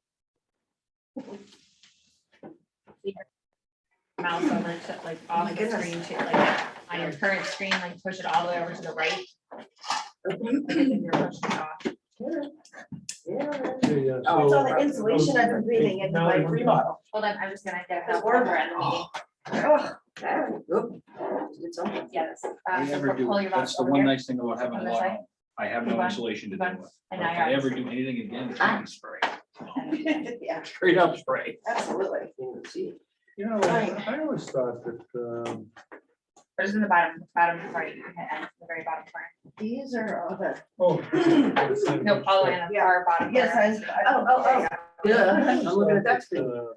Mouse over to like off the goodness. screen to like on your current screen, like push it all the way over to the right. Because if you're pushing it off. Yeah. Okay, It's all the insulation I've been breathing into my Mallory, remodel. Hold on, I'm just gonna get a That's warmer in the meeting. Oh, that, oop, did something. Yeah, this, We never do. pull your mouse That's the over one here. nice thing about having On a this lot side. on. I have no Move on, insulation to move do on. it. And If now I you're- ever do anything again, it's gonna be spray, Yeah, straight up spray. absolutely. Can't even see it. You know, I always thought that, Or just in the bottom right, you hit end, the very bottom corner. These are all the. oh. Nope, all the way in the far bottom. Yes, corner. oh. Yeah, I'm looking at that screen. Uh,